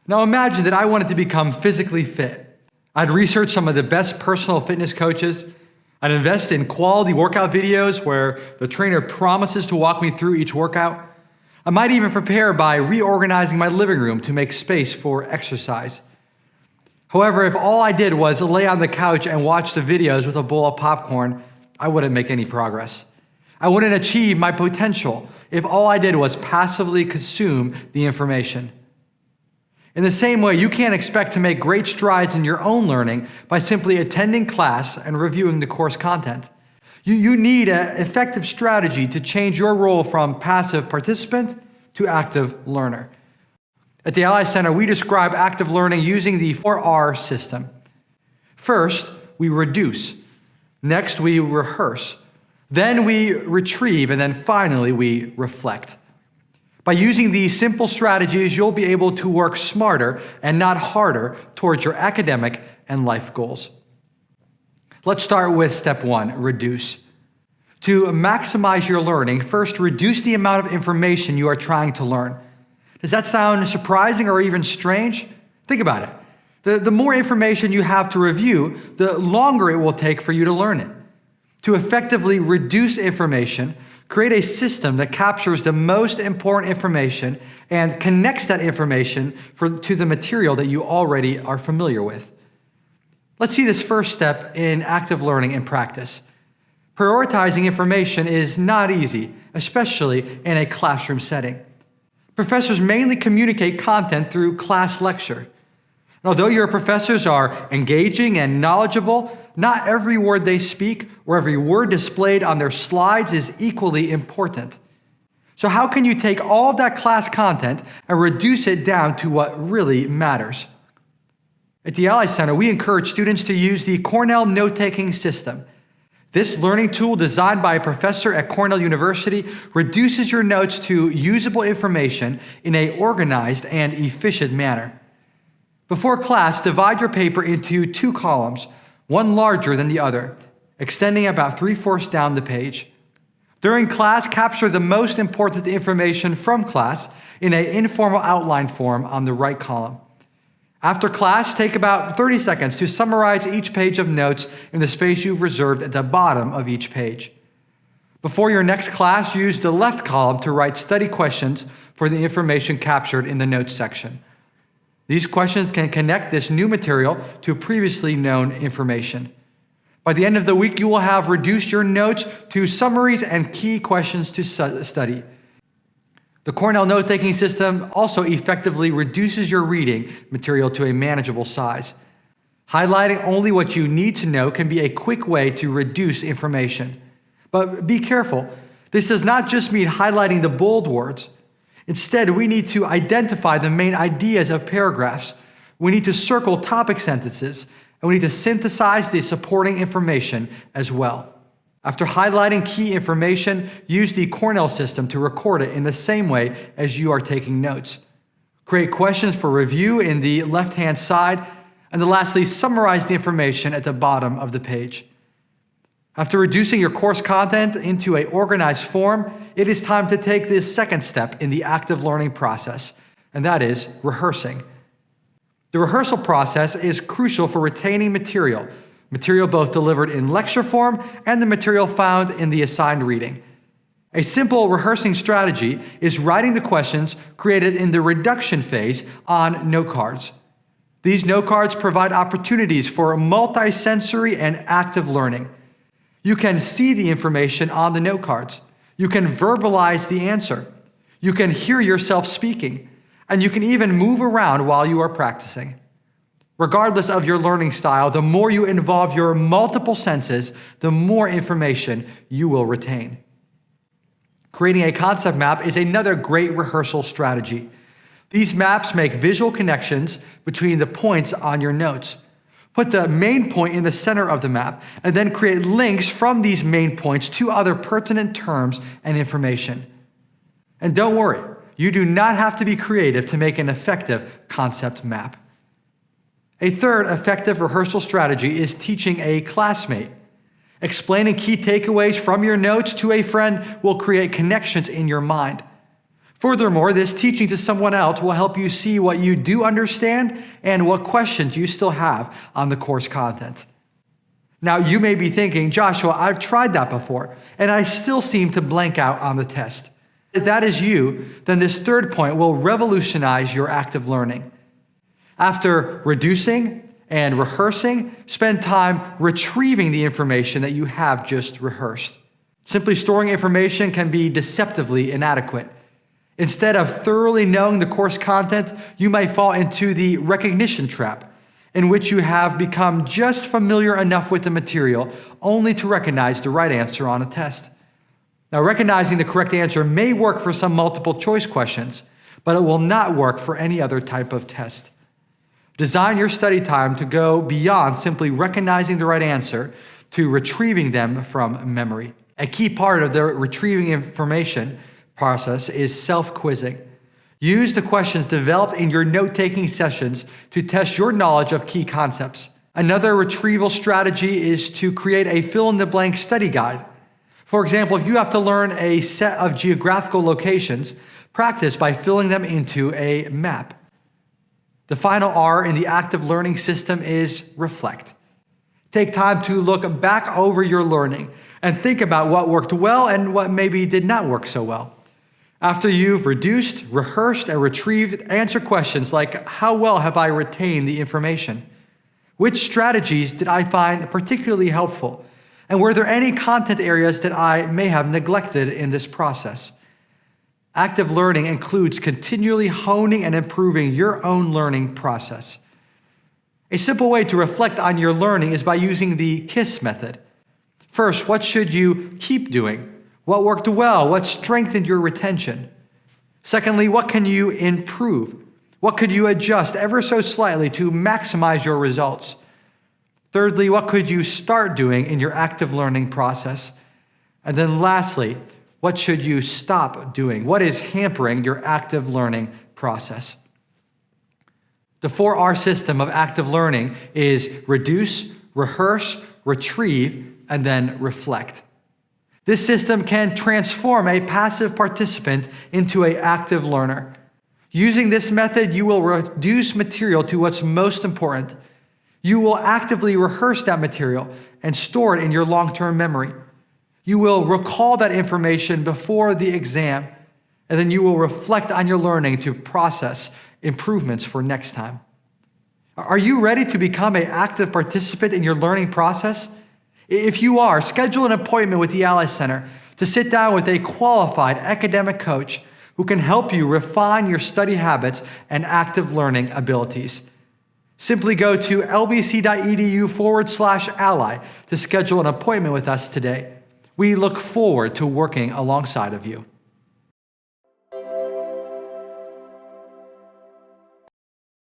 Now imagine that I wanted to become physically fit. I'd research some of the best personal fitness coaches. I'd invest in quality workout videos where the trainer promises to walk me through each workout. I might even prepare by reorganizing my living room to make space for exercise. However, if all I did was lay on the couch and watch the videos with a bowl of popcorn, I wouldn't make any progress. I wouldn't achieve my potential if all I did was passively consume the information. In the same way, you can't expect to make great strides in your own learning by simply attending class and reviewing the course content. You need an effective strategy to change your role from passive participant to active learner. At the Ally Center, we describe active learning using the 4R system. First, we reduce. Next, we rehearse. Then we retrieve, and then finally, we reflect. By using these simple strategies, you'll be able to work smarter and not harder towards your academic and life goals. Let's start with step 1, reduce. To maximize your learning, first reduce the amount of information you are trying to learn. Does that sound surprising or even strange? Think about it. The more information you have to review, the longer it will take for you to learn it. To effectively reduce information, create a system that captures the most important information and connects that information to the material that you already are familiar with. Let's see this first step in active learning in practice. Prioritizing information is not easy, especially in a classroom setting. Professors mainly communicate content through class lecture. And although your professors are engaging and knowledgeable, not every word they speak or every word displayed on their slides is equally important. So how can you take all of that class content and reduce it down to what really matters? At the Ally Center, we encourage students to use the Cornell note-taking system. This learning tool, designed by a professor at Cornell University, reduces your notes to usable information in an organized and efficient manner. Before class, divide your paper into 2 columns, one larger than the other, extending about 3/4 down the page. During class, capture the most important information from class in an informal outline form on the right column. After class, take about 30 seconds to summarize each page of notes in the space you've reserved at the bottom of each page. Before your next class, use the left column to write study questions for the information captured in the notes section. These questions can connect this new material to previously known information. By the end of the week, you will have reduced your notes to summaries and key questions to study. The Cornell note-taking system also effectively reduces your reading material to a manageable size. Highlighting only what you need to know can be a quick way to reduce information. But be careful. This does not just mean highlighting the bold words. Instead, we need to identify the main ideas of paragraphs. We need to circle topic sentences, and we need to synthesize the supporting information as well. After highlighting key information, use the Cornell system to record it in the same way as you are taking notes. Create questions for review in the left-hand side, and then lastly, summarize the information at the bottom of the page. After reducing your course content into an organized form, it is time to take this second step in the active learning process, and that is rehearsing. The rehearsal process is crucial for retaining material both delivered in lecture form and the material found in the assigned reading. A simple rehearsing strategy is writing the questions created in the reduction phase on note cards. These note cards provide opportunities for multisensory and active learning. You can see the information on the note cards. You can verbalize the answer. You can hear yourself speaking. And you can even move around while you are practicing. Regardless of your learning style, the more you involve your multiple senses, the more information you will retain. Creating a concept map is another great rehearsal strategy. These maps make visual connections between the points on your notes. Put the main point in the center of the map, and then create links from these main points to other pertinent terms and information. And don't worry, you do not have to be creative to make an effective concept map. A third effective rehearsal strategy is teaching a classmate. Explaining key takeaways from your notes to a friend will create connections in your mind. Furthermore, this teaching to someone else will help you see what you do understand and what questions you still have on the course content. Now, you may be thinking, Joshua, I've tried that before, and I still seem to blank out on the test. If that is you, then this third point will revolutionize your active learning. After reducing and rehearsing, spend time retrieving the information that you have just rehearsed. Simply storing information can be deceptively inadequate. Instead of thoroughly knowing the course content, you might fall into the recognition trap, in which you have become just familiar enough with the material only to recognize the right answer on a test. Now, recognizing the correct answer may work for some multiple choice questions, but it will not work for any other type of test. Design your study time to go beyond simply recognizing the right answer to retrieving them from memory. A key part of the retrieving information process is self-quizzing. Use the questions developed in your note-taking sessions to test your knowledge of key concepts. Another retrieval strategy is to create a fill-in-the-blank study guide. For example, if you have to learn a set of geographical locations, practice by filling them into a map. The final R in the active learning system is reflect. Take time to look back over your learning and think about what worked well and what maybe did not work so well. After you've reduced, rehearsed, and retrieved, answer questions like, how well have I retained the information? Which strategies did I find particularly helpful? And were there any content areas that I may have neglected in this process? Active learning includes continually honing and improving your own learning process. A simple way to reflect on your learning is by using the KISS method. First, what should you keep doing? What worked well? What strengthened your retention? Secondly, what can you improve? What could you adjust ever so slightly to maximize your results? Thirdly, what could you start doing in your active learning process? And then lastly, what should you stop doing? What is hampering your active learning process? The 4R system of active learning is reduce, rehearse, retrieve, and then reflect. This system can transform a passive participant into an active learner. Using this method, you will reduce material to what's most important. You will actively rehearse that material and store it in your long-term memory. You will recall that information before the exam, and then you will reflect on your learning to process improvements for next time. Are you ready to become an active participant in your learning process? If you are, schedule an appointment with the Ally Center to sit down with a qualified academic coach who can help you refine your study habits and active learning abilities. Simply go to lbc.edu/ally to schedule an appointment with us today. We look forward to working alongside of you.